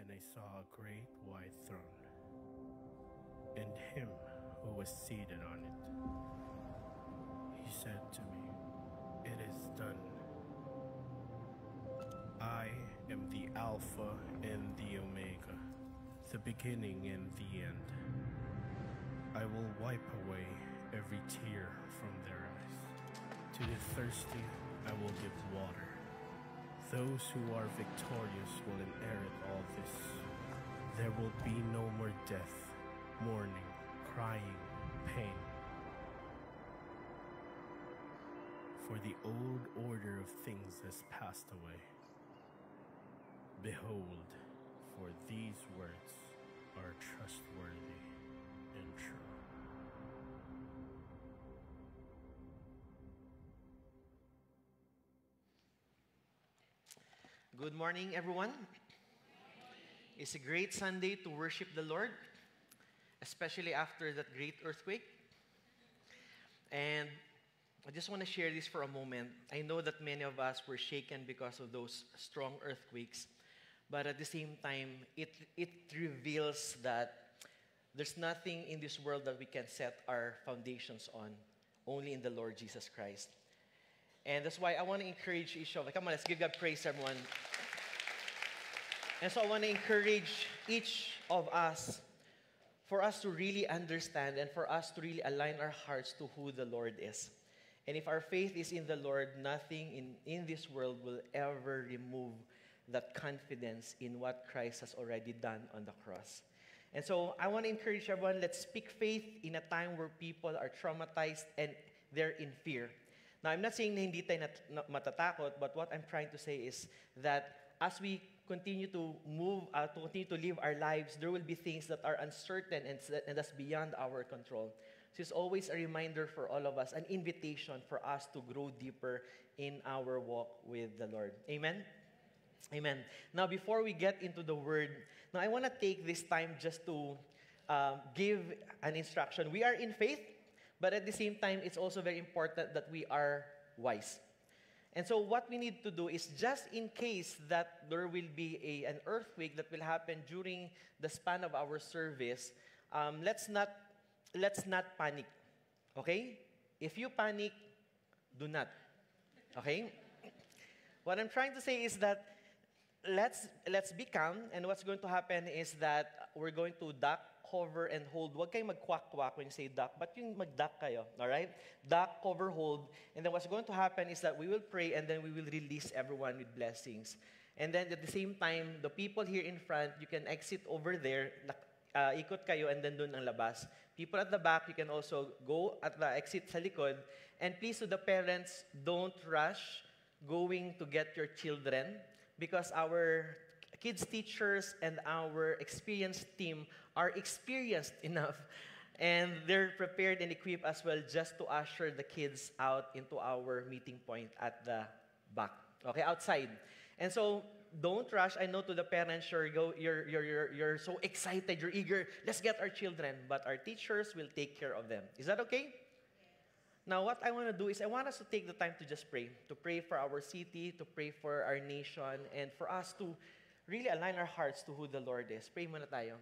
and I saw a great white throne, and him who was seated on it. He said to me, "It is done. I am the Alpha and the Omega, the beginning and the end. I will wipe away every tear from their eyes. To the thirsty I will give water. Those who are victorious will inherit all this. There will be no more death, mourning, crying, pain. For the old order of things has passed away. Behold, for these words are trustworthy and true." Good morning, everyone. It's a great Sunday to worship the Lord, especially after that great earthquake. And I just want to share this for a moment. I know that many of us were shaken because of those strong earthquakes, but at the same time, it reveals that there's nothing in this world that we can set our foundations on, only in the Lord Jesus Christ. And that's why I want to encourage each of us. Come on, let's give God praise, everyone. And so I want to encourage each of us for us to really understand and for us to really align our hearts to who the Lord is. And if our faith is in the Lord, nothing in this world will ever remove that confidence in what Christ has already done on the cross. And so I want to encourage everyone, let's speak faith in a time where people are traumatized and they're in fear. Now, I'm not saying na hindi tayo matatakot, but what I'm trying to say is that as we continue to move, to continue to live our lives, there will be things that are uncertain and that's beyond our control. So it's always a reminder for all of us, an invitation for us to grow deeper in our walk with the Lord. Amen? Amen. Now, before we get into the Word, now I want to take this time just to give an instruction. We are in faith, but at the same time, it's also very important that we are wise. And so what we need to do is, just in case that there will be an earthquake that will happen during the span of our service, let's not panic. Okay? If you panic, do not. Okay? What I'm trying to say is that let's be calm, and what's going to happen is that we're going to duck, cover, and hold. Huwag kayong mag-quack-quack when you say duck, but yung mag-duck kayo, all right? Duck, cover, hold, and then what's going to happen is that we will pray, and then we will release everyone with blessings. And then at the same time, the people here in front, you can exit over there, ikot kayo, and then dun ang labas. People at the back, you can also go at the exit sa likod. And please, to the parents, don't rush going to get your children, because our kids teachers and our experienced team are experienced enough, and they're prepared and equipped as well just to usher the kids out into our meeting point at the back, okay, outside. And so don't rush. I know to the parents, you're so excited, you're eager, let's get our children, but our teachers will take care of them. Is that okay? Now, what I want to do is I want us to take the time to just to pray for our city, to pray for our nation, and for us to really align our hearts to who the Lord is. Pray muna tayo.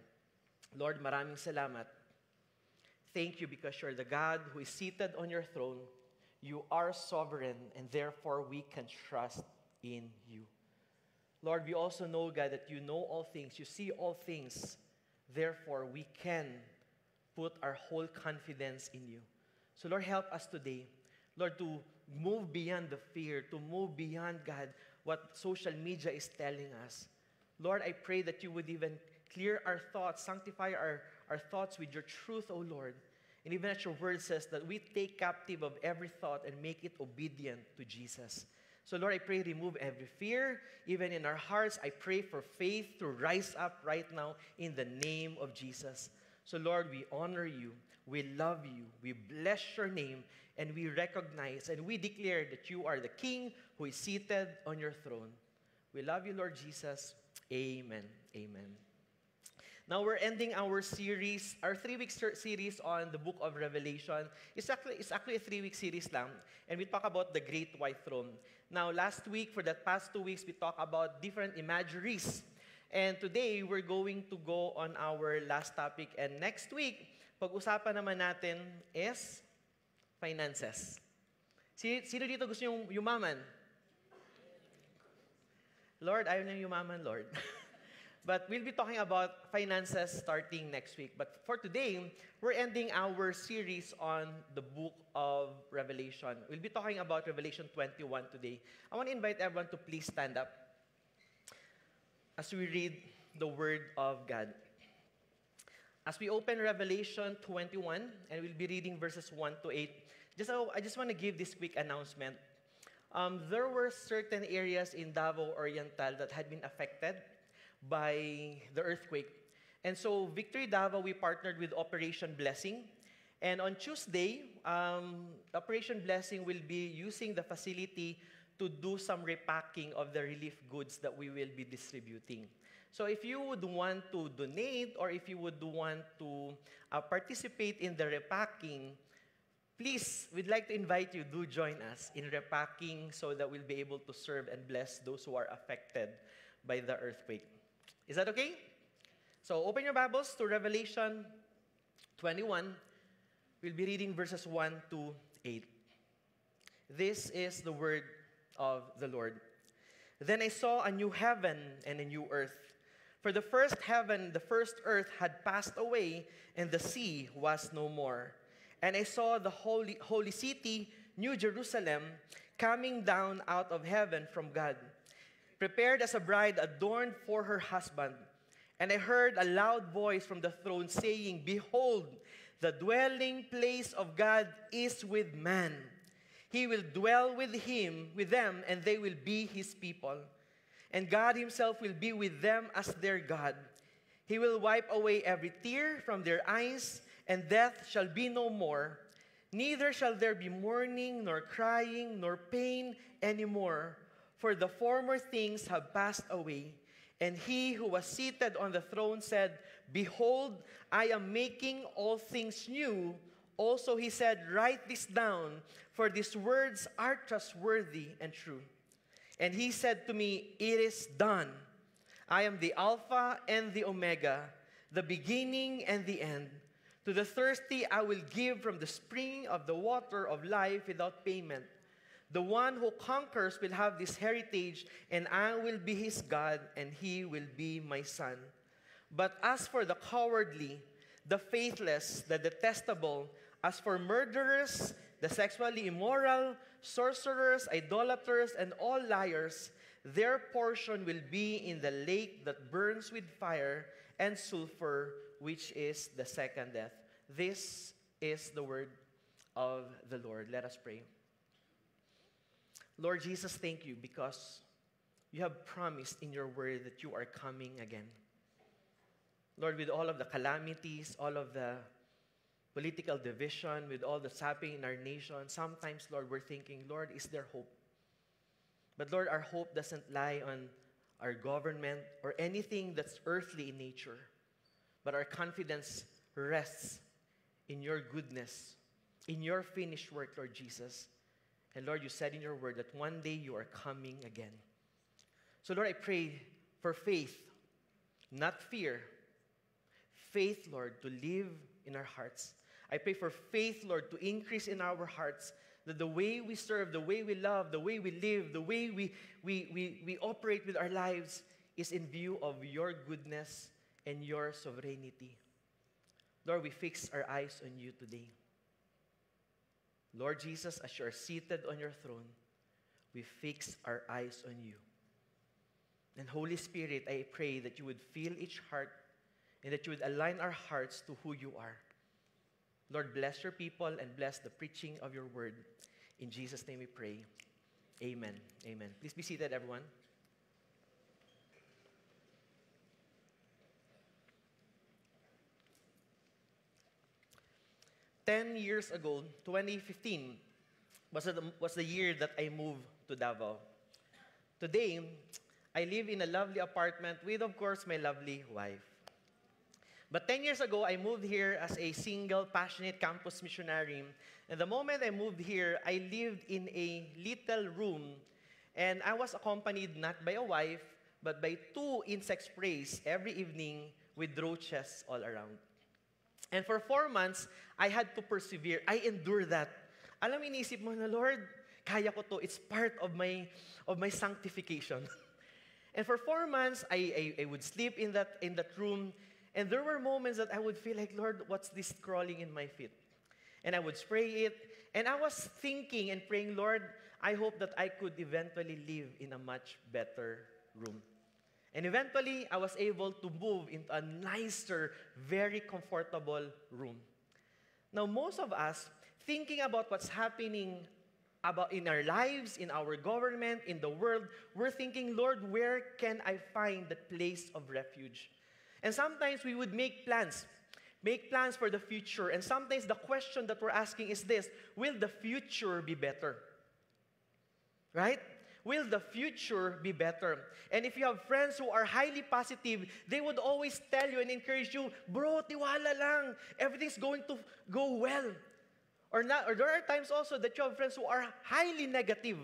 Lord, maraming salamat. Thank you because you're the God who is seated on your throne. You are sovereign, and therefore we can trust in you. Lord, we also know, God, that you know all things. You see all things. Therefore, we can put our whole confidence in you. So, Lord, help us today, Lord, to move beyond the fear, to move beyond, God, what social media is telling us. Lord, I pray that you would even clear our thoughts, sanctify our thoughts with your truth, O Lord. And even as your word says, that we take captive of every thought and make it obedient to Jesus. So, Lord, I pray remove every fear, even in our hearts. I pray for faith to rise up right now in the name of Jesus. So, Lord, we honor you, we love you, we bless your name, and we recognize and we declare that you are the King who is seated on your throne. We love you, Lord Jesus. Amen. Amen. Now we're ending our series, our 3-week series on the book of Revelation. It's actually a 3-week series lang, and we talk about the Great White Throne. Now last week, for the past 2 weeks, we talked about different imageries. And today, we're going to go on our last topic. And next week, pag-usapan naman natin is finances. Sino dito gusto yung yumaman? Lord, ayaw na yumaman, Lord. But we'll be talking about finances starting next week. But for today, we're ending our series on the book of Revelation. We'll be talking about Revelation 21 today. I want to invite everyone to please stand up as we read the Word of God. As we open Revelation 21, and we'll be reading verses 1 to 8, I just want to give this quick announcement. There were certain areas in Davao Oriental that had been affected by the earthquake. And so, Victory Davao, we partnered with Operation Blessing. And on Tuesday, Operation Blessing will be using the facility to do some repacking of the relief goods that we will be distributing. So if you would want to donate or if you would want to participate in the repacking, please, we'd like to invite you, do join us in repacking so that we'll be able to serve and bless those who are affected by the earthquake. Is that okay? So open your Bibles to Revelation 21. We'll be reading verses 1 to 8. This is the word of the Lord. Then I saw a new heaven and a new earth. For the first heaven, the first earth had passed away, and the sea was no more. And I saw the holy city, New Jerusalem, coming down out of heaven from God, prepared as a bride adorned for her husband. And I heard a loud voice from the throne saying, "Behold, the dwelling place of God is with man. He will dwell with them, and they will be his people. And God himself will be with them as their God. He will wipe away every tear from their eyes, and death shall be no more. Neither shall there be mourning, nor crying, nor pain anymore, for the former things have passed away." And he who was seated on the throne said, "Behold, I am making all things new." Also he said, "Write this down, for these words are trustworthy and true." And he said to me, "It is done. I am the Alpha and the Omega, the beginning and the end. To the thirsty I will give from the spring of the water of life without payment. The one who conquers will have this heritage, and I will be his God, and he will be my son. But as for the cowardly, the faithless, the detestable, as for murderers, the sexually immoral, sorcerers, idolaters, and all liars, their portion will be in the lake that burns with fire and sulfur, which is the second death." This is the word of the Lord. Let us pray. Lord Jesus, thank you because you have promised in your word that you are coming again. Lord, with all of the calamities, all of the political division, with all that's happening in our nation, sometimes, Lord, we're thinking, Lord, is there hope? But Lord, our hope doesn't lie on our government or anything that's earthly in nature. But our confidence rests in your goodness, in your finished work, Lord Jesus. And Lord, you said in your word that one day you are coming again. So Lord, I pray for faith, not fear. Faith, Lord, to live in our hearts. I pray for faith, Lord, to increase in our hearts, that the way we serve, the way we love, the way we live, the way we operate with our lives is in view of your goodness and your sovereignty. Lord, we fix our eyes on you today. Lord Jesus, as you are seated on your throne, we fix our eyes on you. And Holy Spirit, I pray that you would fill each heart and that you would align our hearts to who you are. Lord, bless your people and bless the preaching of your word. In Jesus' name we pray. Amen. Amen. Please be seated, everyone. Ten years ago, 2015, was the year that I moved to Davao. Today, I live in a lovely apartment with, of course, my lovely wife. But 10 years ago, I moved here as a single, passionate campus missionary. And the moment I moved here, I lived in a little room. And I was accompanied not by a wife, but by 2 insect sprays every evening with roaches all around. And for 4 months, I had to persevere. I endured that. Alam, iniisip mo na, Lord, kaya ko to. It's part of my sanctification. And for 4 months, I would sleep in that room. And there were moments that I would feel like, Lord, what's this crawling in my feet? And I would spray it. And I was thinking and praying, Lord, I hope that I could eventually live in a much better room. And eventually, I was able to move into a nicer, very comfortable room. Now, most of us, thinking about what's happening about in our lives, in our government, in the world, we're thinking, Lord, where can I find the place of refuge? And sometimes we would make plans for the future. And sometimes the question that we're asking is this: will the future be better? Right? Will the future be better? And if you have friends who are highly positive, they would always tell you and encourage you, bro, tiwala lang. Everything's going to go well. Or there are times also that you have friends who are highly negative.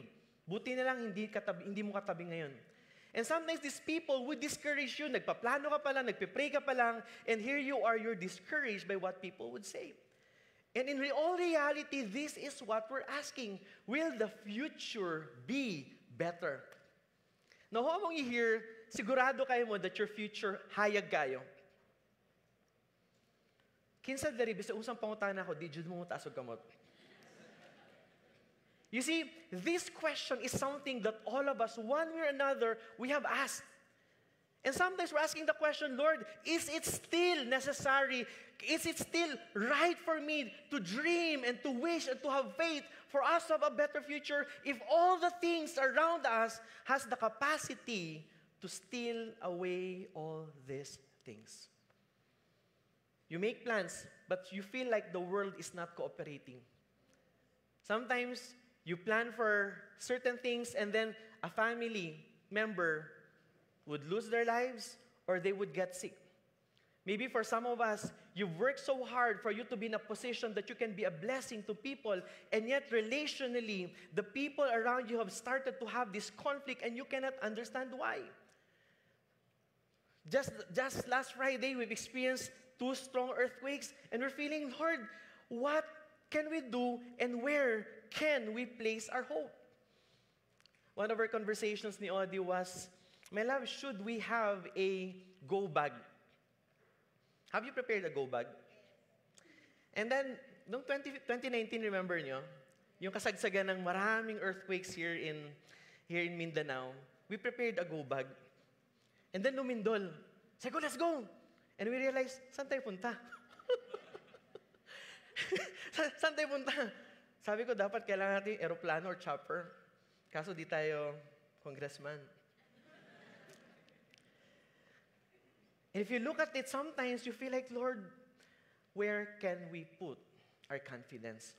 Buti na lang hindi mo katabi ngayon. And sometimes these people would discourage you. Nagpaplano ka pa lang, nagpipray ka pa lang, and here you are, you're discouraged by what people would say. And in all reality, this is what we're asking. Will the future be better? Now, how mong i-hear, sigurado kayo mo that your future hayag kayo. Kinsa dari, bisa usang pangutan ako, di jud mo taas og kamot. You see, this question is something that all of us, one way or another, we have asked. And sometimes we're asking the question, Lord, is it still necessary? Is it still right for me to dream and to wish and to have faith for us to have a better future if all the things around us has the capacity to steal away all these things? You make plans, but you feel like the world is not cooperating. Sometimes you plan for certain things and then a family member would lose their lives or they would get sick. Maybe for some of us, you've worked so hard for you to be in a position that you can be a blessing to people, and yet relationally, the people around you have started to have this conflict and you cannot understand why. Just last Friday, we've experienced 2 strong earthquakes, and we're feeling, Lord, what can we do and where can we place our hope? One of our conversations ni Audie was, my love, should we have a go bag? Have you prepared a go bag? And then, noong 2019, remember nyo, yung kasagsagan ng maraming earthquakes here in Mindanao, we prepared a go bag. And then lumindol. Sabi ko, let's go! And we realized, saan tayo punta? Saan tayo punta? Sabi ko, dapat kailangan natin aeroplano or chopper. Kaso di tayo congressman. And if you look at it, sometimes you feel like, Lord, where can we put our confidence?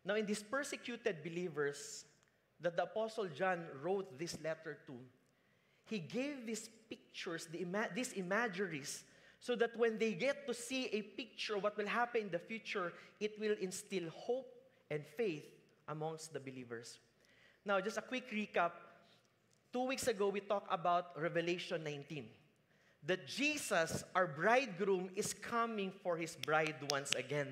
Now, in these persecuted believers that the Apostle John wrote this letter to, he gave these pictures, these imageries, so that when they get to see a picture of what will happen in the future, it will instill hope and faith amongst the believers. Now, just a quick recap. 2 weeks ago, we talked about Revelation 19. That Jesus, our bridegroom, is coming for His bride once again.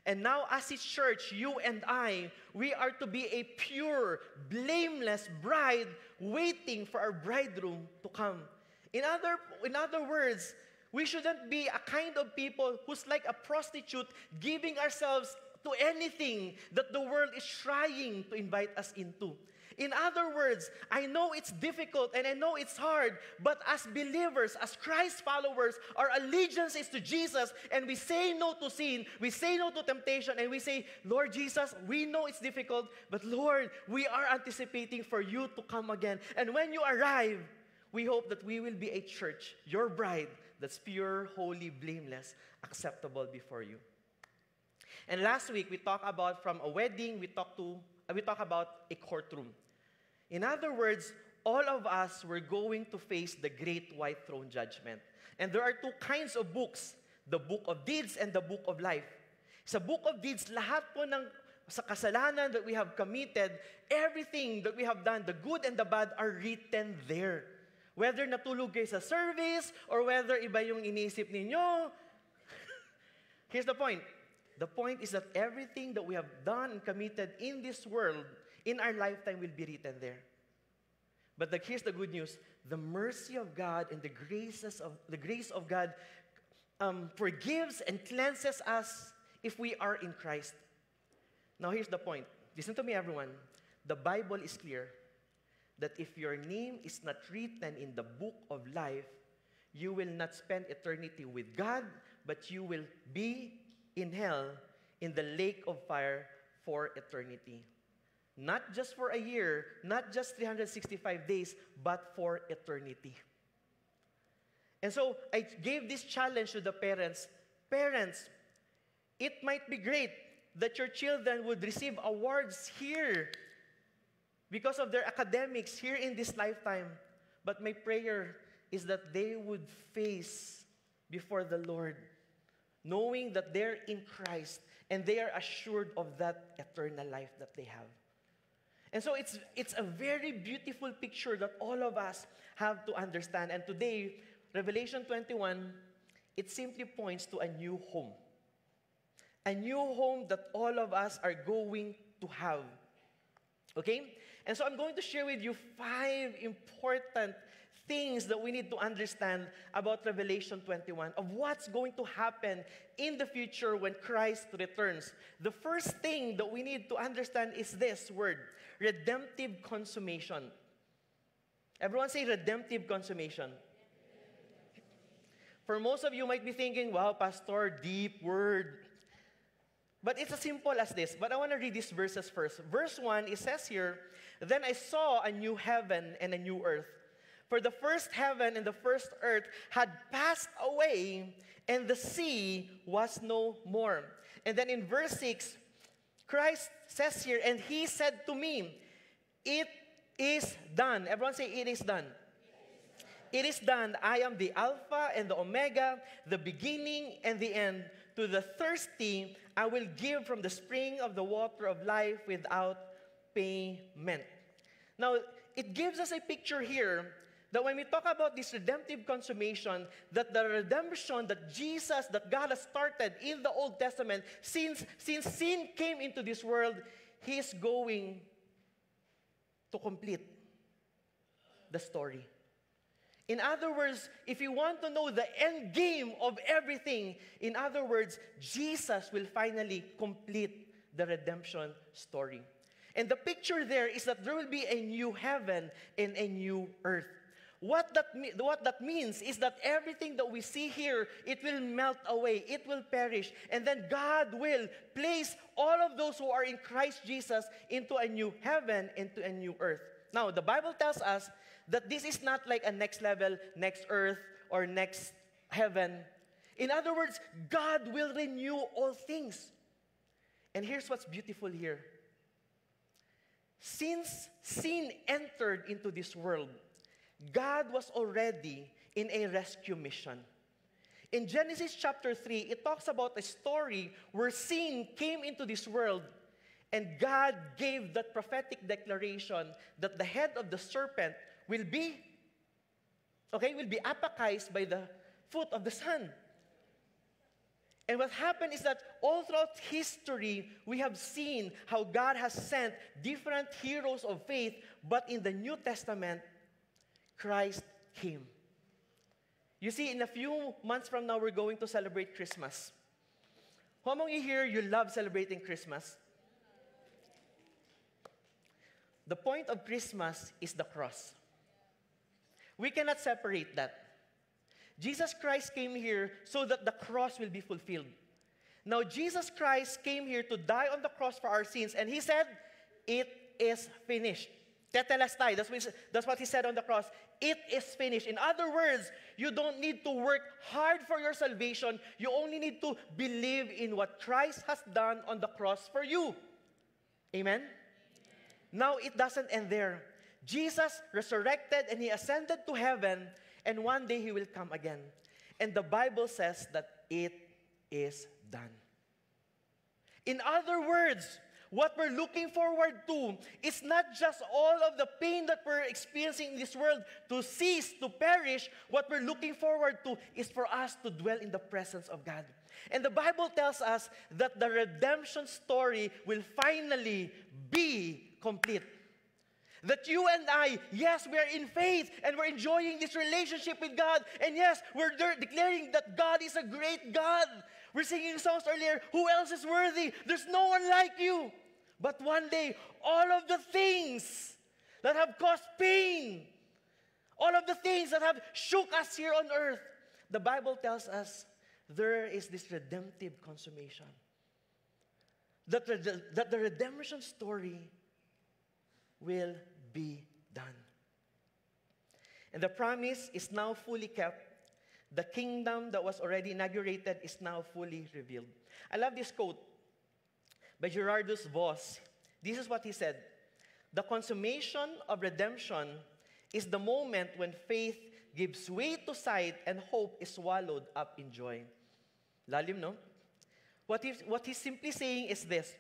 And now as His church, you and I, we are to be a pure, blameless bride waiting for our bridegroom to come. In other words, we shouldn't be a kind of people who's like a prostitute giving ourselves to anything that the world is trying to invite us into. In other words, I know it's difficult and I know it's hard, but as believers, as Christ followers, our allegiance is to Jesus, and we say no to sin, we say no to temptation, and we say, Lord Jesus, we know it's difficult, but Lord, we are anticipating for you to come again. And when you arrive, we hope that we will be a church, your bride, that's pure, holy, blameless, acceptable before you. And last week, we talked about from a wedding, we talked about a courtroom. In other words, all of us were going to face the great white throne judgment. And there are 2 kinds of books, the book of deeds and the book of life. Sa book of deeds, lahat po ng sa kasalanan that we have committed, everything that we have done, the good and the bad, are written there. Whether natulog kayo sa service, or whether iba yung iniisip ninyo. Here's the point. The point is that everything that we have done and committed in this world, in our lifetime, will be written there. But here's the good news. The mercy of God and the grace of God forgives and cleanses us if we are in Christ. Now here's the point. Listen to me, everyone. The Bible is clear that if your name is not written in the book of life, you will not spend eternity with God, but you will be in hell, in the lake of fire for eternity. Not just for a year, not just 365 days, but for eternity. And so, I gave this challenge to the parents. Parents, it might be great that your children would receive awards here because of their academics here in this lifetime. But my prayer is that they would face before the Lord, knowing that they're in Christ and they are assured of that eternal life that they have. And so it's a very beautiful picture that all of us have to understand. And today, Revelation 21, it simply points to a new home. A new home that all of us are going to have. Okay? And so I'm going to share with you 5 important things that we need to understand about Revelation 21, of what's going to happen in the future when Christ returns. The first thing that we need to understand is this word, redemptive consummation. Everyone say redemptive consummation. For most of you might be thinking, wow, Pastor, deep word. But it's as simple as this. But I want to read these verses first. Verse 1, it says here, "Then I saw a new heaven and a new earth. For the first heaven and the first earth had passed away, and the sea was no more." And then in verse 6, Christ says here, "And he said to me, it is done." Everyone say, "It is done." "It is done. I am the Alpha and the Omega, the beginning and the end. To the thirsty, I will give from the spring of the water of life without payment." Now, it gives us a picture here that when we talk about this redemptive consummation, that the redemption that Jesus, that God has started in the Old Testament, since sin came into this world, He is going to complete the story. In other words, if you want to know the end game of everything, in other words, Jesus will finally complete the redemption story. And the picture there is that there will be a new heaven and a new earth. What that means is that everything that we see here, it will melt away, it will perish, and then God will place all of those who are in Christ Jesus into a new heaven, into a new earth. Now, the Bible tells us that this is not like a next level, next earth, or next heaven. In other words, God will renew all things. And here's what's beautiful here. Since sin entered into this world, God was already in a rescue mission. In Genesis chapter 3, it talks about a story where sin came into this world, and God gave that prophetic declaration that the head of the serpent will be apacized by the foot of the Son. And what happened is that all throughout history, we have seen how God has sent different heroes of faith, but in the New Testament, Christ came. You see, in a few months from now, we're going to celebrate Christmas. How among you here, you love celebrating Christmas? The point of Christmas is the cross. We cannot separate that. Jesus Christ came here so that the cross will be fulfilled. Now, Jesus Christ came here to die on the cross for our sins, and He said, "It is finished." Tetelestai, that's what He said on the cross. It is finished. In other words, you don't need to work hard for your salvation. You only need to believe in what Christ has done on the cross for you. Amen? Now, it doesn't end there. Jesus resurrected and He ascended to heaven, and one day He will come again. And the Bible says that it is done. In other words, what we're looking forward to is not just all of the pain that we're experiencing in this world to cease, to perish. What we're looking forward to is for us to dwell in the presence of God. And the Bible tells us that the redemption story will finally be complete. That you and I, yes, we are in faith and we're enjoying this relationship with God. And yes, we're declaring that God is a great God. We're singing songs earlier, who else is worthy? There's no one like you. But one day, all of the things that have caused pain, all of the things that have shook us here on earth, the Bible tells us there is this redemptive consummation. That the redemption story will be done. And the promise is now fully kept. The kingdom that was already inaugurated is now fully revealed. I love this quote by Gerardus Voss. This is what he said: "The consummation of redemption is the moment when faith gives way to sight and hope is swallowed up in joy." Lalim, no? What he's simply saying is this: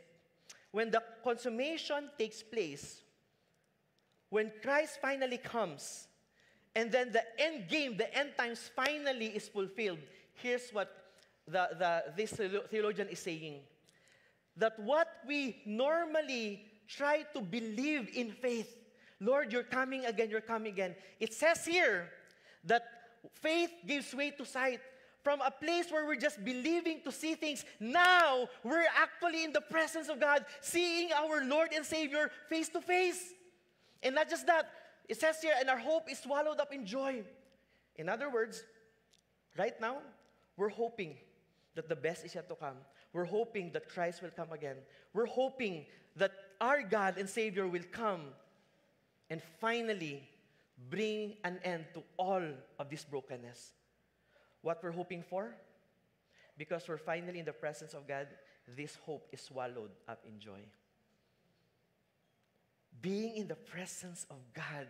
when the consummation takes place, when Christ finally comes, and then the end game, the end times finally is fulfilled, here's what this theologian is saying. That what we normally try to believe in faith, Lord, you're coming again, you're coming again. It says here that faith gives way to sight. From a place where we're just believing to see things, now we're actually in the presence of God, seeing our Lord and Savior face to face. And not just that, it says here, and our hope is swallowed up in joy. In other words, right now, we're hoping that the best is yet to come. We're hoping that Christ will come again. We're hoping that our God and Savior will come and finally bring an end to all of this brokenness. What we're hoping for? Because we're finally in the presence of God, this hope is swallowed up in joy. Being in the presence of God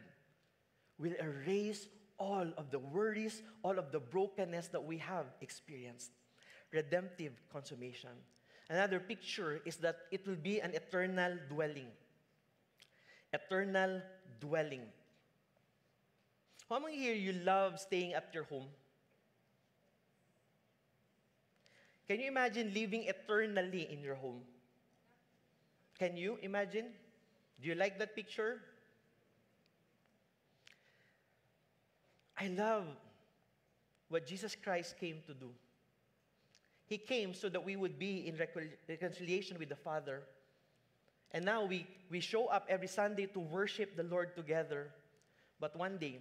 will erase all of the worries, all of the brokenness that we have experienced. Redemptive consummation. Another picture is that it will be an eternal dwelling. Eternal dwelling. How many here you love staying at your home? Can you imagine living eternally in your home? Can you imagine? Do you like that picture? I love what Jesus Christ came to do. He came so that we would be in reconciliation with the Father. And now we show up every Sunday to worship the Lord together. But one day,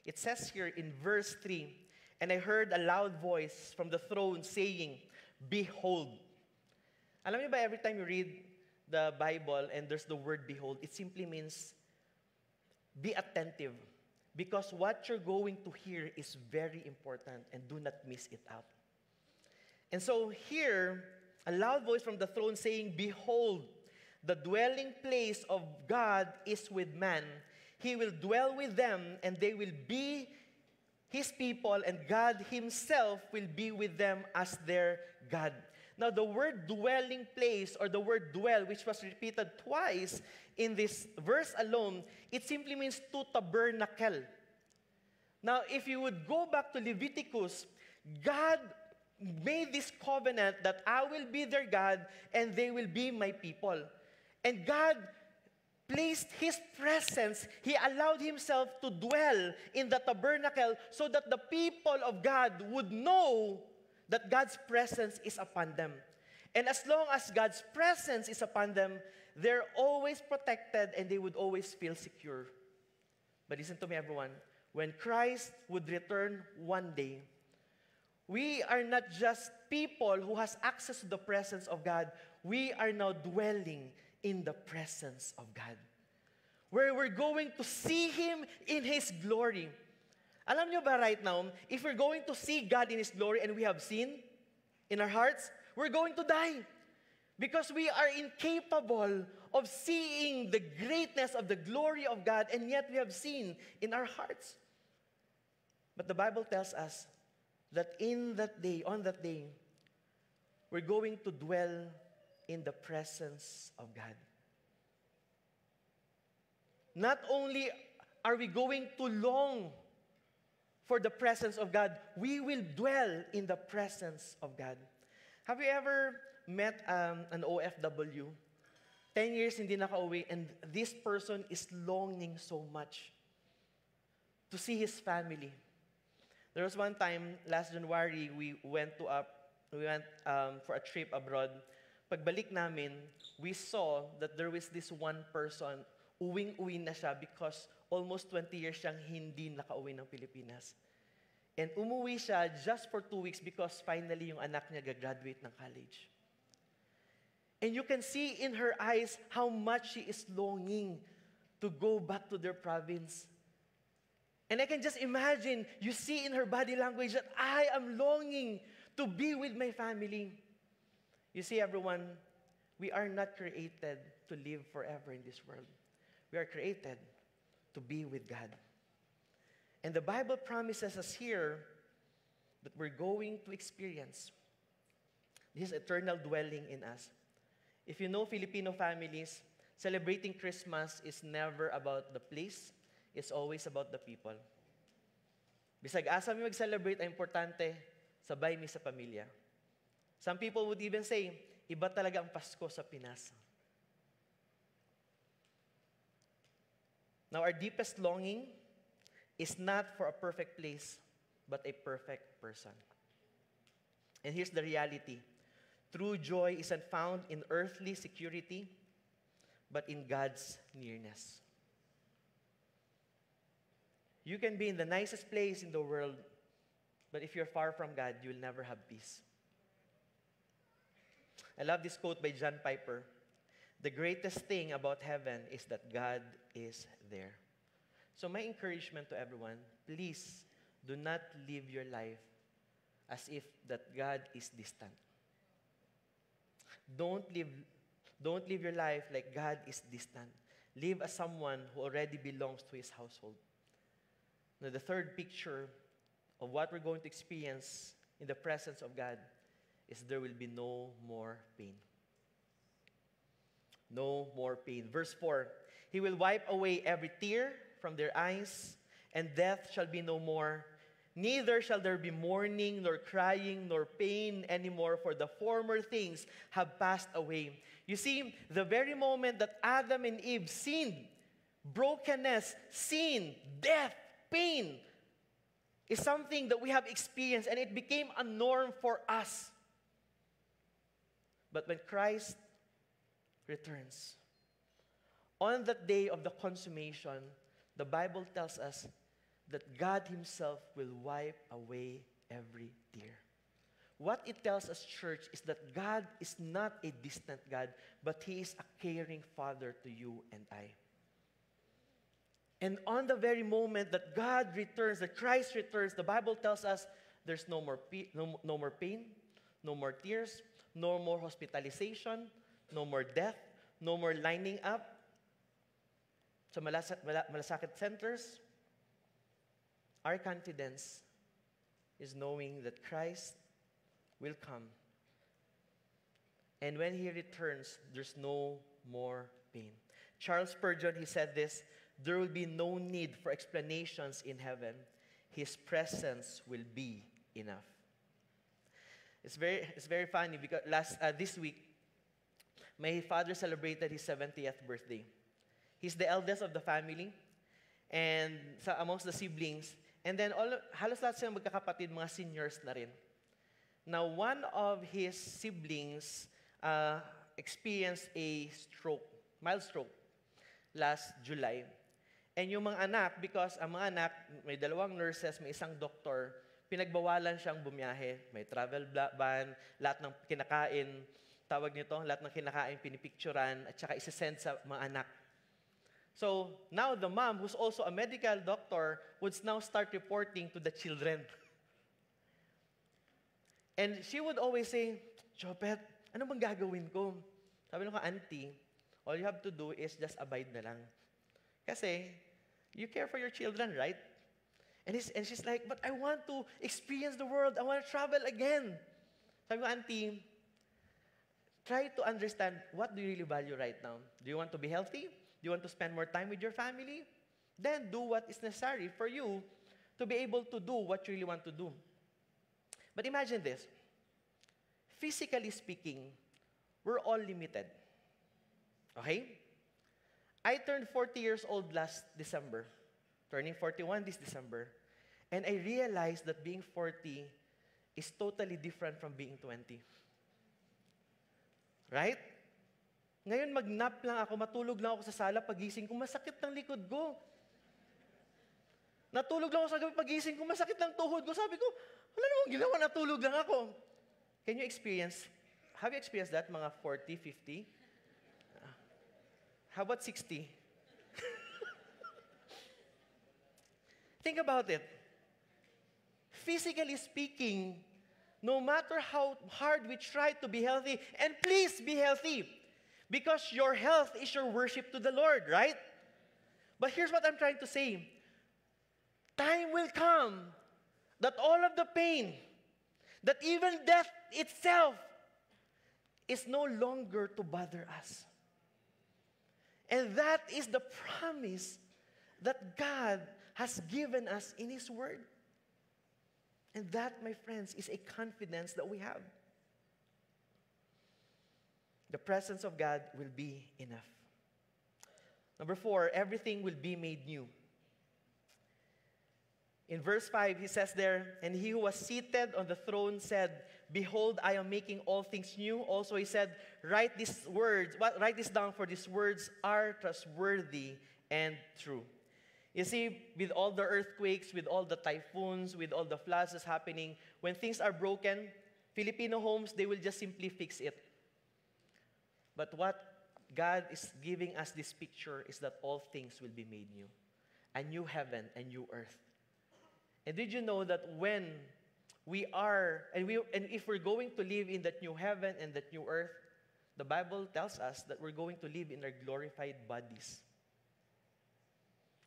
it says here in verse 3, "And I heard a loud voice from the throne saying, 'Behold.'" Alam niyo ba, every time you read the Bible and there's the word behold, it simply means be attentive. Because what you're going to hear is very important and do not miss it out. And so here, a loud voice from the throne saying, "Behold, the dwelling place of God is with man. He will dwell with them, and they will be His people, and God Himself will be with them as their God." Now, the word dwelling place, or the word dwell, which was repeated twice in this verse alone, it simply means to tabernacle. Now, if you would go back to Leviticus, God made this covenant that I will be their God and they will be my people. And God placed His presence, He allowed Himself to dwell in the tabernacle so that the people of God would know that God's presence is upon them. And as long as God's presence is upon them, they're always protected and they would always feel secure. But listen to me, everyone. When Christ would return one day, we are not just people who has access to the presence of God. We are now dwelling in the presence of God, where we're going to see Him in His glory. Alam nyo ba right now, if we're going to see God in His glory and we have sin in our hearts, we're going to die. Because we are incapable of seeing the greatness of the glory of God, and yet we have sin in our hearts. But the Bible tells us that on that day, we're going to dwell in the presence of God. Not only are we going to long for the presence of God, we will dwell in the presence of God. Have you ever met an OFW? 10 years hindi nakauwi, and this person is longing so much to see his family. There was one time, last January, we went for a trip abroad. Pagbalik namin, we saw that there was this one person, uwing-uwi na siya because almost 20 years siyang hindi nakauwi ng Pilipinas. And umuwi siya just for 2 weeks because finally yung anak niya gagraduate ng college. And you can see in her eyes how much she is longing to go back to their province. And I can just imagine, you see in her body language that I am longing to be with my family. You see, everyone, we are not created to live forever in this world. We are created to be with God. And the Bible promises us here that we're going to experience this eternal dwelling in us. If you know Filipino families, celebrating Christmas is never about the place, it's always about the people. Bisag asa mi mag-celebrate, ang importante, sabay mi sa pamilya. Some people would even say, iba talaga ang Pasko sa Pinas. Now, our deepest longing is not for a perfect place, but a perfect person. And here's the reality. True joy isn't found in earthly security, but in God's nearness. You can be in the nicest place in the world, but if you're far from God, you'll never have peace. I love this quote by John Piper. The greatest thing about heaven is that God is there. So my encouragement to everyone, please do not live your life as if that God is distant. Don't live your life like God is distant. Live as someone who already belongs to His household. Now, the third picture of what we're going to experience in the presence of God is there will be no more pain. No more pain. Verse 4, He will wipe away every tear from their eyes, and death shall be no more. Neither shall there be mourning, nor crying, nor pain anymore, for the former things have passed away. You see, the very moment that Adam and Eve sinned, brokenness, sin, death, pain is something that we have experienced, and it became a norm for us. But when Christ returns, on that day of the consummation, the Bible tells us that God Himself will wipe away every tear. What it tells us, church, is that God is not a distant God, but He is a caring Father to you and I. And on the very moment that God returns, that Christ returns, the Bible tells us there's no more pain, no more tears, no more hospitalization, no more death, no more lining up sa malasakit centers. Our confidence is knowing that Christ will come. And when He returns, there's no more pain. Charles Spurgeon, he said this, there will be no need for explanations in heaven. His presence will be enough. It's very funny because this week, my father celebrated his 70th birthday. He's the eldest of the family, and amongst the siblings. And then halos lahat silang magkakapatid, mga seniors na rin. Now, one of his siblings experienced a stroke, mild stroke, last July. And yung mga anak, because ang mga anak, may 2 nurses, may 1 doktor, pinagbawalan siyang bumiyahe. May travel ban, lahat ng kinakain, tawag nito, lahat ng kinakain pinipicturan, at saka isasend sa mga anak. So, now the mom, who's also a medical doctor, would now start reporting to the children. And she would always say, Chopet, ano bang gagawin ko? Sabi nung auntie, all you have to do is just abide na lang. Kasi, you care for your children, right? And she's like, but I want to experience the world. I want to travel again. Sabi ko, auntie, try to understand, what do you really value right now? Do you want to be healthy? Do you want to spend more time with your family? Then do what is necessary for you to be able to do what you really want to do. But imagine this. Physically speaking, we're all limited. Okay? I turned 40 years old last December, turning 41 this December, and I realized that being 40 is totally different from being 20. Right? Ngayon, mag-nap lang ako, matulog lang ako sa sala, pagising ko, masakit ng likod ko. Natulog lang ako sa gabi, pagising ko, masakit lang tuhod ko. Sabi ko, wala namang ginawa, natulog lang ako. Can you experience, have you experienced that, mga 40, 50? How about 60? Think about it. Physically speaking, no matter how hard we try to be healthy, and please be healthy, because your health is your worship to the Lord, right? But here's what I'm trying to say. Time will come that all of the pain, that even death itself is no longer to bother us. And that is the promise that God has given us in His Word. And that, my friends, is a confidence that we have. The presence of God will be enough. Number 4, everything will be made new. In verse 5, he says there, and he who was seated on the throne said, behold, I am making all things new. Also he said, write these words, write this down, for these words are trustworthy and true. You see, with all the earthquakes, with all the typhoons, with all the floods that's happening, when things are broken, Filipino homes, they will just simply fix it. But what God is giving us this picture is that all things will be made new. A new heaven, a new earth. And did you know that when we are, and if we're going to live in that new heaven and that new earth, the Bible tells us that we're going to live in our glorified bodies.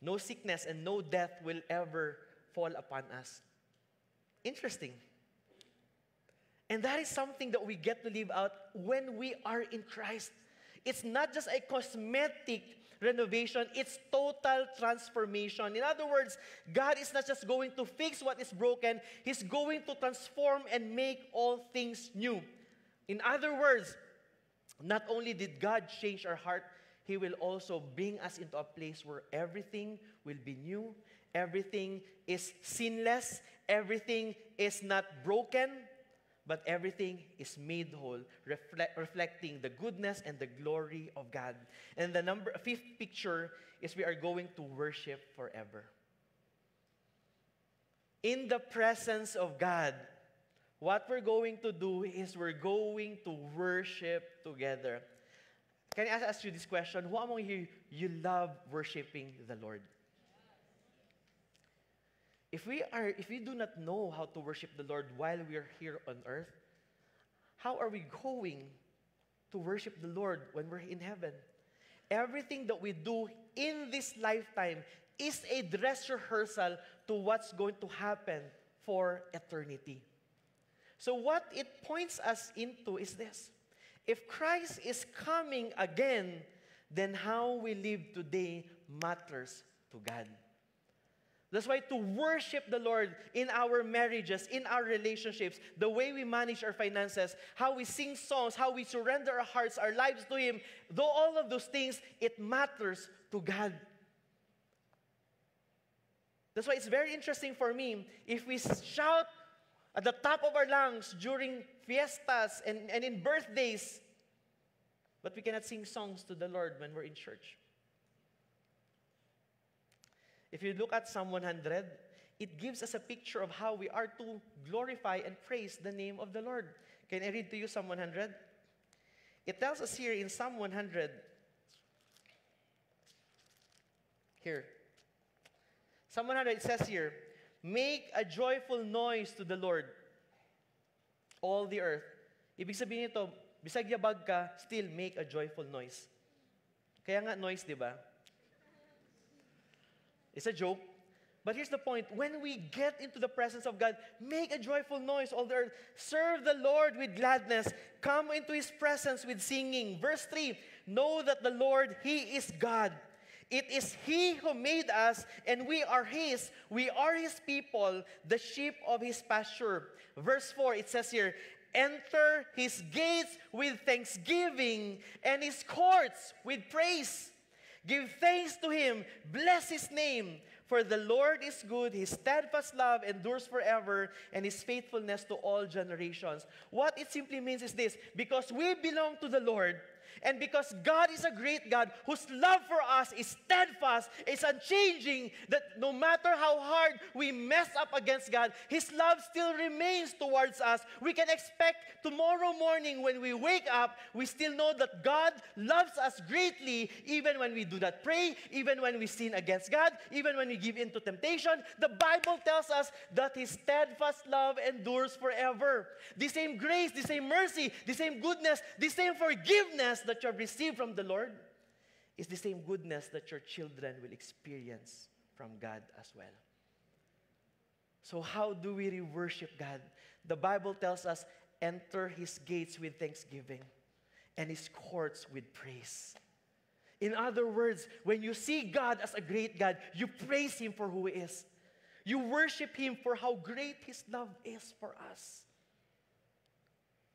No sickness and no death will ever fall upon us. Interesting. And that is something that we get to live out when we are in Christ. It's not just a cosmetic renovation, it's total transformation. In other words, God is not just going to fix what is broken, He's going to transform and make all things new. In other words, not only did God change our heart, He will also bring us into a place where everything will be new, everything is sinless, everything is not broken, but everything is made whole, reflecting the goodness and the glory of God. And the fifth picture is we are going to worship forever. In the presence of God, what we're going to do is we're going to worship together. Can I ask you this question? Who among you love worshiping the Lord? If we do not know how to worship the Lord while we are here on earth, how are we going to worship the Lord when we're in heaven? Everything that we do in this lifetime is a dress rehearsal to what's going to happen for eternity. So what it points us into is this. If Christ is coming again, then how we live today matters to God. That's why to worship the Lord in our marriages, in our relationships, the way we manage our finances, how we sing songs, how we surrender our hearts, our lives to Him, though all of those things, it matters to God. That's why it's very interesting for me, if we shout at the top of our lungs during fiestas and in birthdays, but we cannot sing songs to the Lord when we're in church. If you look at Psalm 100, it gives us a picture of how we are to glorify and praise the name of the Lord. Can I read to you Psalm 100? It tells us here in Psalm 100, here, Psalm 100, it says here, make a joyful noise to the Lord, all the earth. Ibig sabihin nito, bisag yabag ka, still make a joyful noise. Kaya nga noise, di ba? It's a joke. But here's the point. When we get into the presence of God, make a joyful noise, all the earth. Serve the Lord with gladness. Come into His presence with singing. Verse 3, know that the Lord, He is God. It is He who made us, and we are His. We are His people, the sheep of His pasture. Verse 4, it says here, enter His gates with thanksgiving and His courts with praise. Give thanks to Him. Bless His name. For the Lord is good, His steadfast love endures forever, and His faithfulness to all generations. What it simply means is this: because we belong to the Lord, and because God is a great God whose love for us is steadfast, is unchanging, that no matter how hard we mess up against God, His love still remains towards us. We can expect tomorrow morning when we wake up, we still know that God loves us greatly, even when we do not pray, even when we sin against God, even when we give in to temptation. The Bible tells us that His steadfast love endures forever. The same grace, the same mercy, the same goodness, the same forgiveness that you have received from the Lord is the same goodness that your children will experience from God as well. So how do we worship God? The Bible tells us, enter His gates with thanksgiving and His courts with praise. In other words, when you see God as a great God, you praise Him for who He is. You worship Him for how great His love is for us.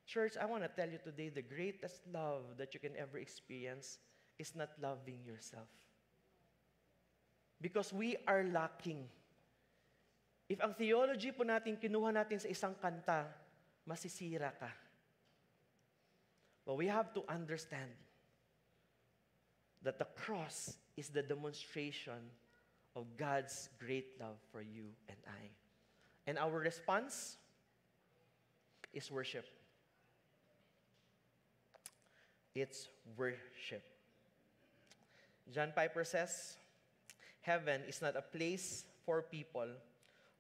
Church, I want to tell you today, the greatest love that you can ever experience is not loving yourself. Because we are lacking. If ang theology po natin kinuha natin sa isang kanta, masisira ka. But we have to understand that the cross is the demonstration of God's great love for you and I. And our response is worship. It's worship. John Piper says, heaven is not a place for people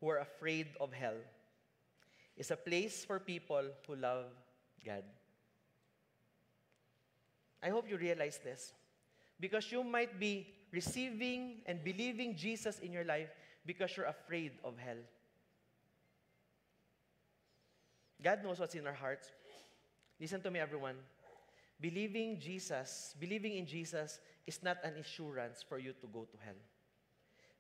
who are afraid of hell. It's a place for people who love God. I hope you realize this. Because you might be receiving and believing Jesus in your life because you're afraid of hell. God knows what's in our hearts. Listen to me, everyone. Believing in Jesus is not an assurance for you to go to hell.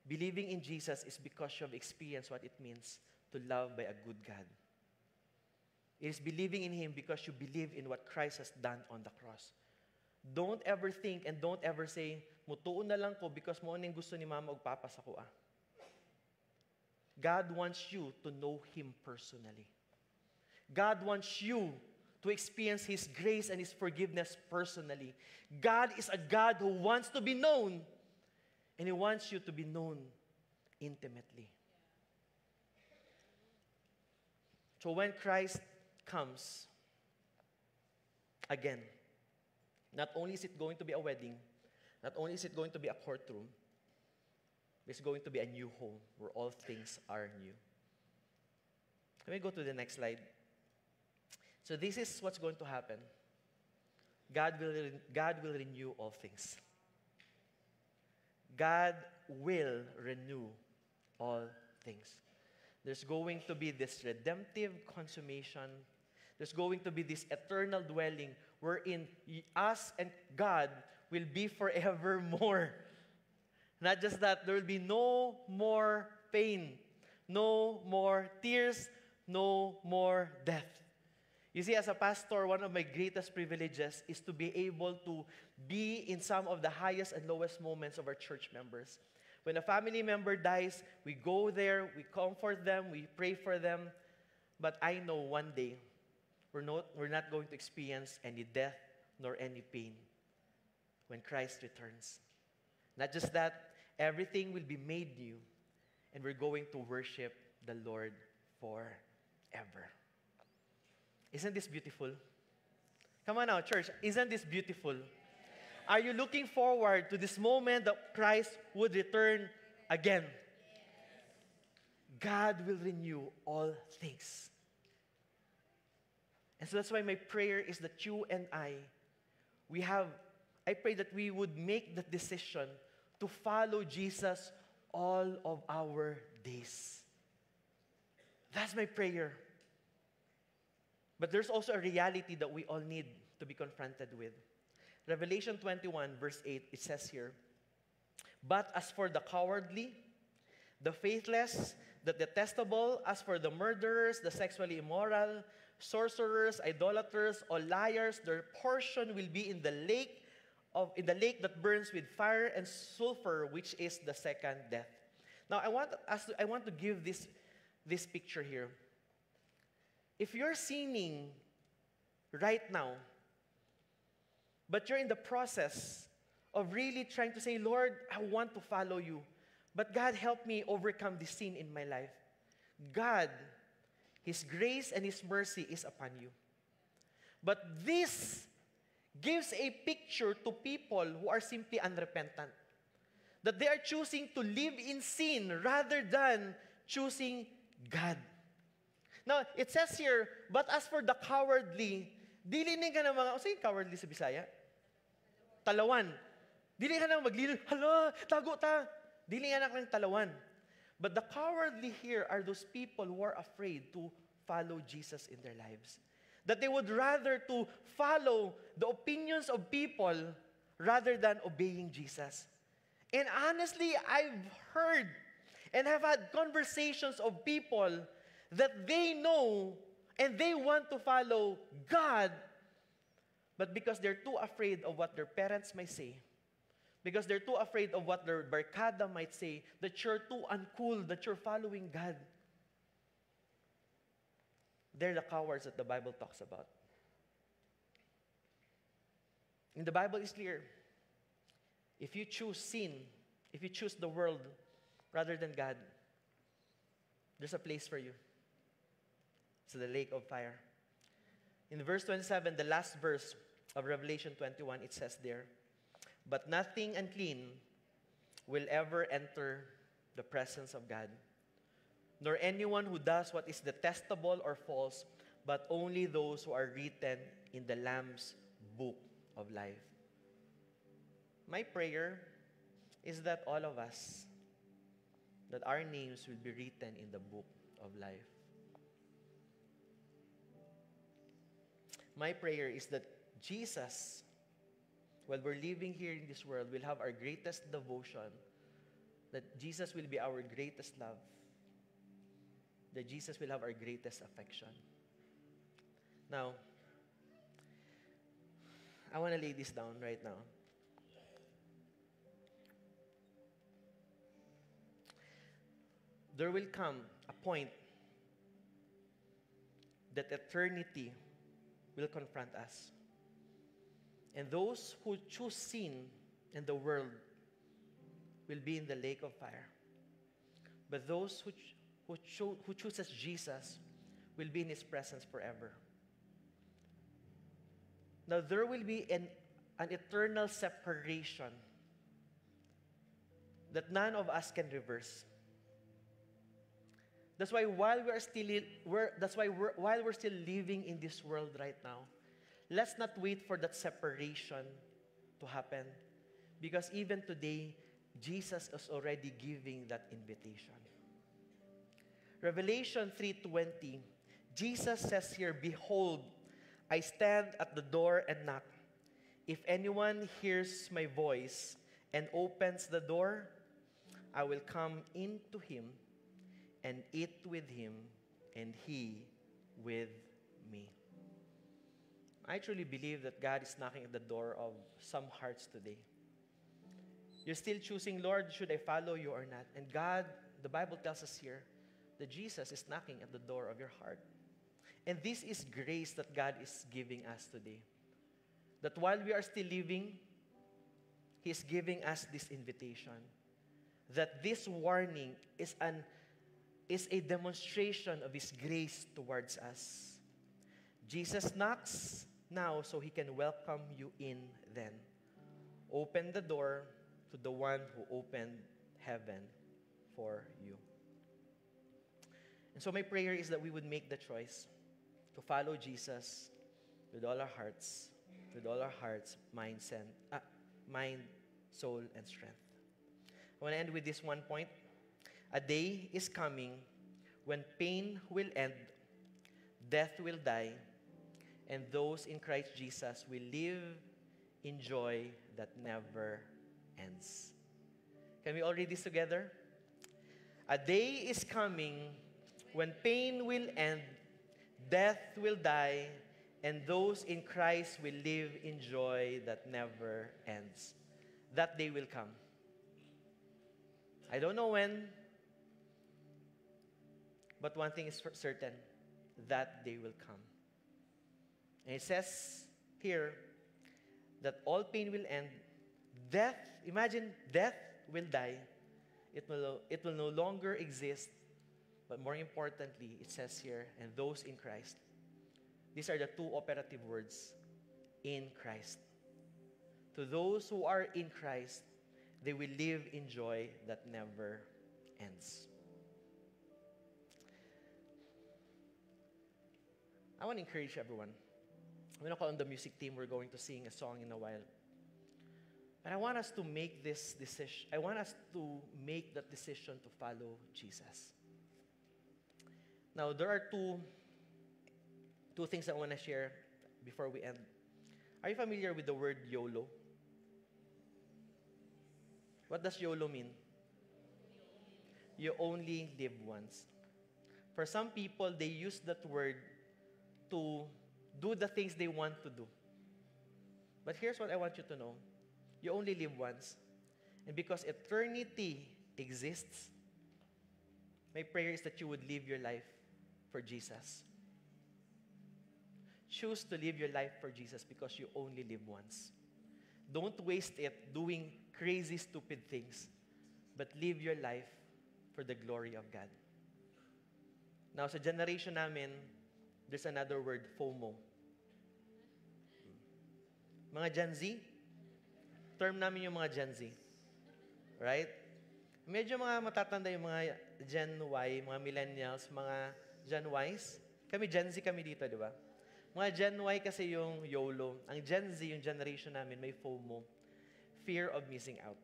Believing in Jesus is because you have experienced what it means to love by a good God. It is believing in Him because you believe in what Christ has done on the cross. Don't ever think and don't ever say, mutuon na lang ko because mo ning gusto ni Mama ug Papa sa kuha. God wants you to know Him personally. God wants you to experience His grace and His forgiveness personally. God is a God who wants to be known, and He wants you to be known intimately. So when Christ comes again, not only is it going to be a wedding, not only is it going to be a courtroom, it's going to be a new home where all things are new. Can we go to the next slide? So this is what's going to happen. God will renew all things. God will renew all things. There's going to be this redemptive consummation. There's going to be this eternal dwelling wherein us and God will be forevermore. Not just that, there will be no more pain, no more tears, no more death. You see, as a pastor, one of my greatest privileges is to be able to be in some of the highest and lowest moments of our church members. When a family member dies, we go there, we comfort them, we pray for them. But I know one day, we're not going to experience any death nor any pain when Christ returns. Not just that, everything will be made new, and we're going to worship the Lord forever. Isn't this beautiful? Come on now, church. Isn't this beautiful? Are you looking forward to this moment that Christ would return again? God will renew all things. And so that's why my prayer is that you and I pray that we would make the decision to follow Jesus all of our days. That's my prayer. But there's also a reality that we all need to be confronted with. Revelation 21, verse 8, it says here, "But as for the cowardly, the faithless, the detestable, as for the murderers, the sexually immoral, sorcerers, idolaters, or liars, their portion will be in the lake that burns with fire and sulfur, which is the second death." Now, I want to give this picture here. If you're sinning right now, but you're in the process of really trying to say, "Lord, I want to follow you, but God, help me overcome this sin in my life." God, His grace and His mercy is upon you. But this gives a picture to people who are simply unrepentant, that they are choosing to live in sin rather than choosing God. Now, it says here, "But as for the cowardly," dili ni ka na mga, o sige, cowardly sa Bisaya? Talawan. Dili ka na maglilil, "Hala, tago ta." Dili ka na kang talawan. But the cowardly here are those people who are afraid to follow Jesus in their lives. That they would rather to follow the opinions of people rather than obeying Jesus. And honestly, I've heard and have had conversations of people that they know and they want to follow God, but because they're too afraid of what their parents might say, because they're too afraid of what their barkada might say, that you're too uncool, that you're following God. They're the cowards that the Bible talks about. And the Bible is clear. If you choose sin, if you choose the world rather than God, there's a place for you. It's the lake of fire. In verse 27, the last verse of Revelation 21, it says there, "But nothing unclean will ever enter the presence of God, nor anyone who does what is detestable or false, but only those who are written in the Lamb's book of life." My prayer is that all of us, that our names will be written in the book of life. My prayer is that Jesus, while we're living here in this world, will have our greatest devotion, that Jesus will be our greatest love, that Jesus will have our greatest affection. Now, I want to lay this down right now. There will come a point that eternity will confront us. And those who choose sin in the world will be in the lake of fire. But those who chooses Jesus will be in His presence forever. Now there will be an eternal separation that none of us can reverse. That's why while we're still living in this world right now, let's not wait for that separation to happen, because even today, Jesus is already giving that invitation. Revelation 3:20, Jesus says here, "Behold, I stand at the door and knock. If anyone hears my voice and opens the door, I will come into him and eat with him, and he with me." I truly believe that God is knocking at the door of some hearts today. You're still choosing, "Lord, should I follow you or not?" And God, the Bible tells us here, that Jesus is knocking at the door of your heart. And this is grace that God is giving us today. That while we are still living, He is giving us this invitation. That this warning is a demonstration of His grace towards us. Jesus knocks now so He can welcome you in then. Open the door to the one who opened heaven for you. And so my prayer is that we would make the choice to follow Jesus with all our hearts, mind, soul, and strength. I want to end with this one point. A day is coming when pain will end, death will die, and those in Christ Jesus will live in joy that never ends. Can we all read this together? A day is coming when pain will end, death will die, and those in Christ will live in joy that never ends. That day will come. I don't know when, but one thing is for certain, that day will come. And it says here that all pain will end. Death, imagine death will die. It will no longer exist. But more importantly, it says here, and those in Christ. These are the two operative words, in Christ. To those who are in Christ, they will live in joy that never ends. I want to encourage everyone. I'm going to call on the music team. We're going to sing a song in a while. And I want us to make this decision. I want us to make that decision to follow Jesus. Now, there are two things I want to share before we end. Are you familiar with the word YOLO? What does YOLO mean? You only live once. For some people, they use that word to do the things they want to do. But here's what I want you to know. You only live once. And because eternity exists, my prayer is that you would live your life for Jesus. Choose to live your life for Jesus because you only live once. Don't waste it doing crazy, stupid things, but live your life for the glory of God. Now, sa generation namin, there's another word, FOMO. Mga Gen Z, term namin yung mga Gen Z. Right? Medyo mga matatanda yung mga Gen Y, mga millennials, mga Gen Ys. Kami Gen Z kami dito, di ba? Mga Gen Y kasi yung YOLO. Ang Gen Z, yung generation namin, may FOMO. Fear of missing out.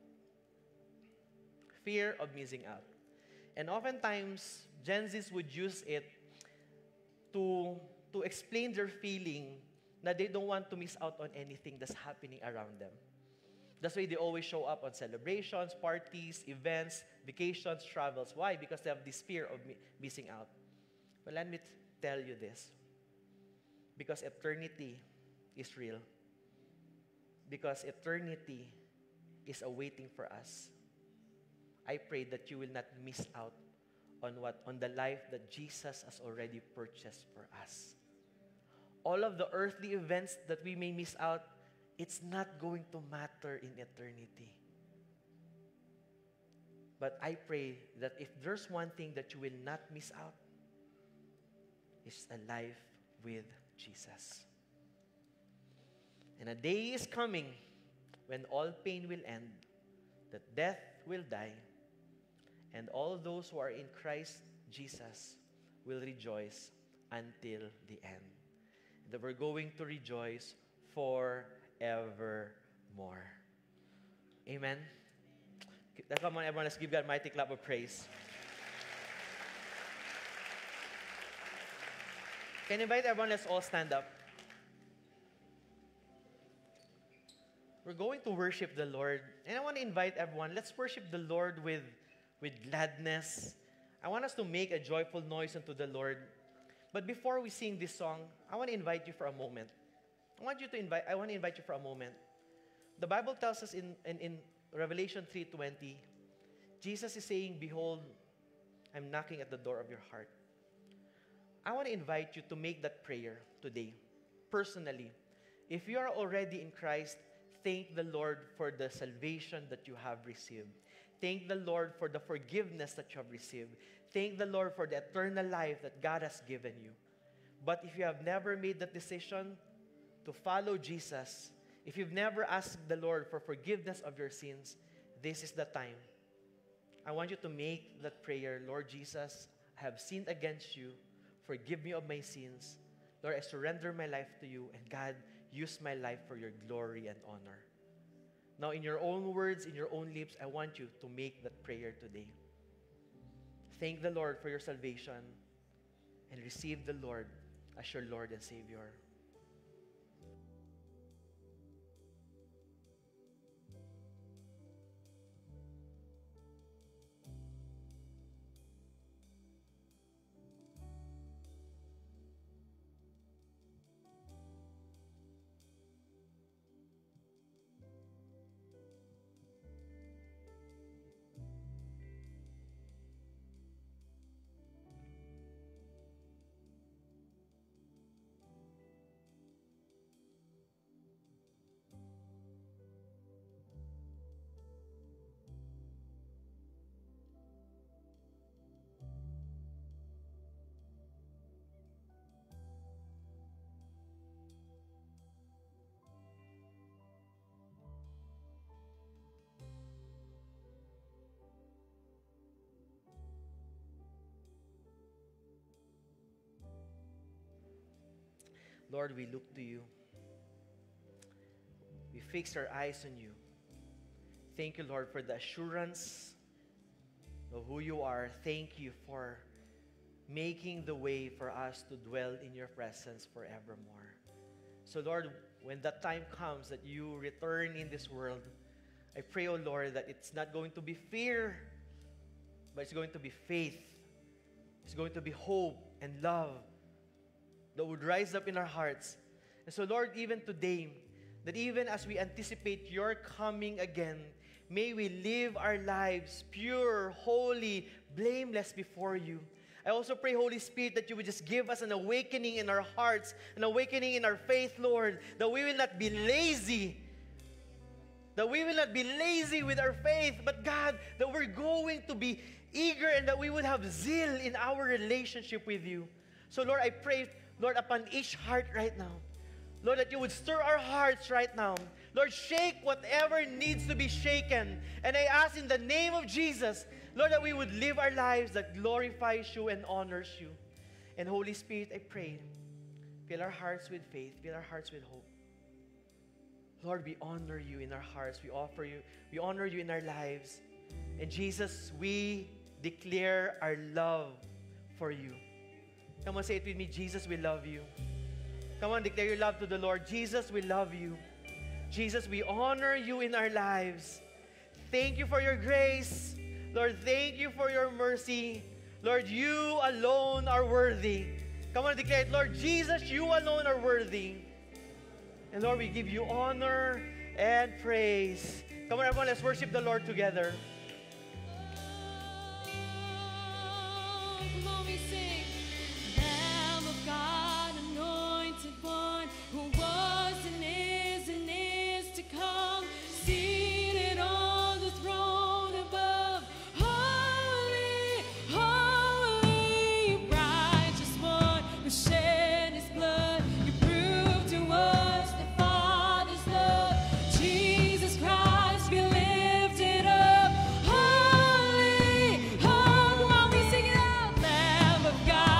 Fear of missing out. And oftentimes, Gen Zs would use it to explain their feeling na they don't want to miss out on anything that's happening around them. That's why they always show up on celebrations, parties, events, vacations, travels. Why? Because they have this fear of missing out. But let me tell you this. Because eternity is real. Because eternity is awaiting for us. I pray that you will not miss out on the life that Jesus has already purchased for us. All of the earthly events that we may miss out, it's not going to matter in eternity. But I pray that if there's one thing that you will not miss out, it's a life with Jesus. And a day is coming when all pain will end, that death will die, and all those who are in Christ Jesus will rejoice until the end. That we're going to rejoice forevermore. Amen? Come on, everyone, let's give God a mighty clap of praise. Can I invite everyone, let's all stand up. We're going to worship the Lord. And I want to invite everyone, let's worship the Lord with gladness. I want us to make a joyful noise unto the Lord. But before we sing this song, I want to invite you for a moment. I want to invite you for a moment. The Bible tells us in Revelation 3:20, Jesus is saying, "Behold, I'm knocking at the door of your heart." I want to invite you to make that prayer today, personally. If you are already in Christ, thank the Lord for the salvation that you have received. Thank the Lord for the forgiveness that you have received. Thank the Lord for the eternal life that God has given you. But if you have never made that decision to follow Jesus, if you've never asked the Lord for forgiveness of your sins, this is the time. I want you to make that prayer. Lord Jesus, I have sinned against you. Forgive me of my sins. Lord, I surrender my life to you. And God, use my life for your glory and honor. Now, in your own words, in your own lips, I want you to make that prayer today. thank the Lord for your salvation and receive the Lord as your Lord and Savior. Lord, we look to you. We fix our eyes on you. Thank you, Lord, for the assurance of who you are. Thank you for making the way for us to dwell in your presence forevermore. So, Lord, when that time comes that you return in this world, I pray, oh Lord, that it's not going to be fear, but it's going to be faith. It's going to be hope and love that would rise up in our hearts. And so, Lord, even today, that even as we anticipate your coming again, may we live our lives pure, holy, blameless before you. I also pray, Holy Spirit, that you would just give us an awakening in our hearts, an awakening in our faith, Lord, that we will not be lazy, that we will not be lazy with our faith, but God, that we're going to be eager and that we would have zeal in our relationship with you. So, Lord, I pray, Lord, upon each heart right now, Lord, that you would stir our hearts right now. Lord, shake whatever needs to be shaken. And I ask in the name of Jesus, Lord, that we would live our lives that glorifies you and honors you. And Holy Spirit, I pray, fill our hearts with faith, fill our hearts with hope. Lord, we honor you in our hearts. We honor you in our lives. And Jesus, we declare our love for you. Come on, say it with me. Jesus, we love you. Come on, declare your love to the Lord. Jesus, we love you. Jesus, we honor you in our lives. Thank you for your grace. Lord, thank you for your mercy. Lord, you alone are worthy. Come on, declare it. Lord Jesus, you alone are worthy. And Lord, we give you honor and praise. Come on, everyone, let's worship the Lord together. Come on, we sing. Lamb of God, anointed one, who was and is to come, seated on the throne above. Holy, holy, righteous one, who shed his blood. You proved to us the Father's love. Jesus Christ, be lifted up. Holy, holy, come on, we sing it out. Lamb of God.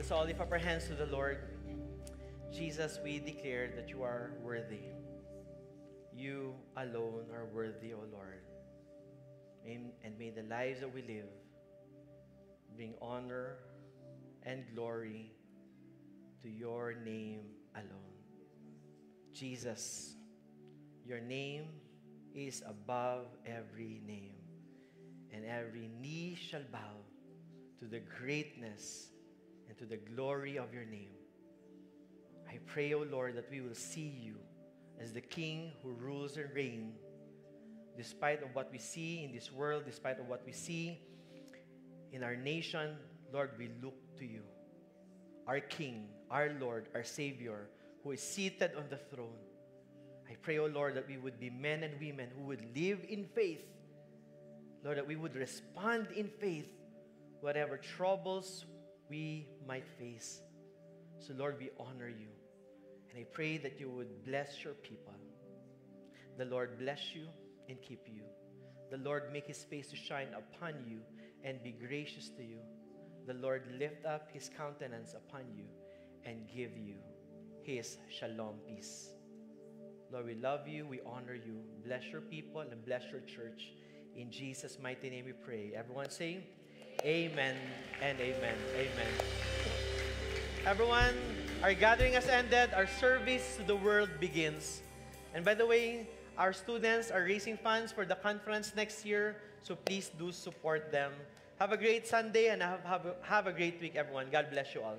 Let's all lift up our hands to the Lord. Jesus, we declare that you are worthy. You alone are worthy, O Lord. And may the lives that we live bring honor and glory to your name alone. Jesus, your name is above every name, and every knee shall bow to the greatness and to the glory of your name. I pray, O Lord, that we will see you as the King who rules and reigns despite of what we see in this world, despite of what we see in our nation. Lord, we look to you, our King, our Lord, our Savior, who is seated on the throne. I pray, O Lord, that we would be men and women who would live in faith. Lord, that we would respond in faith whatever troubles we might face. So, Lord, we honor you. And I pray that you would bless your people. The Lord bless you and keep you. The Lord make his face to shine upon you and be gracious to you. The Lord lift up his countenance upon you and give you his shalom peace. Lord, we love you, we honor you. Bless your people and bless your church. In Jesus' mighty name we pray. Everyone say, amen and amen. Amen. Everyone, our gathering has ended. Our service to the world begins. And by the way, our students are raising funds for the conference next year, so please do support them. Have a great Sunday and have a great week, everyone. God bless you all.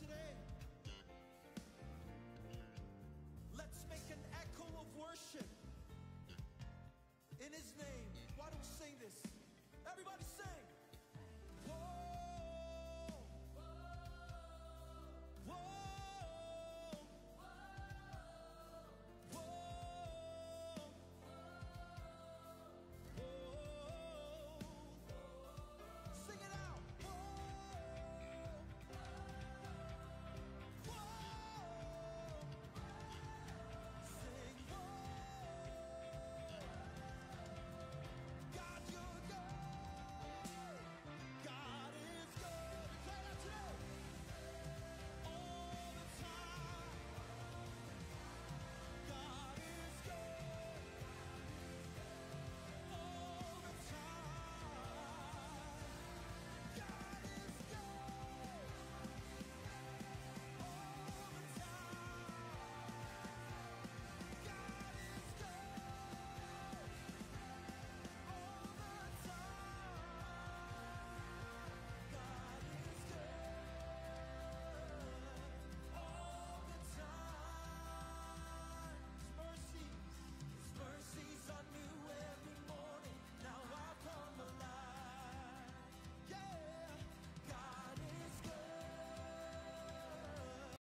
today. Let's make an echo of worship in His name. Why don't we sing this? Everybody sing.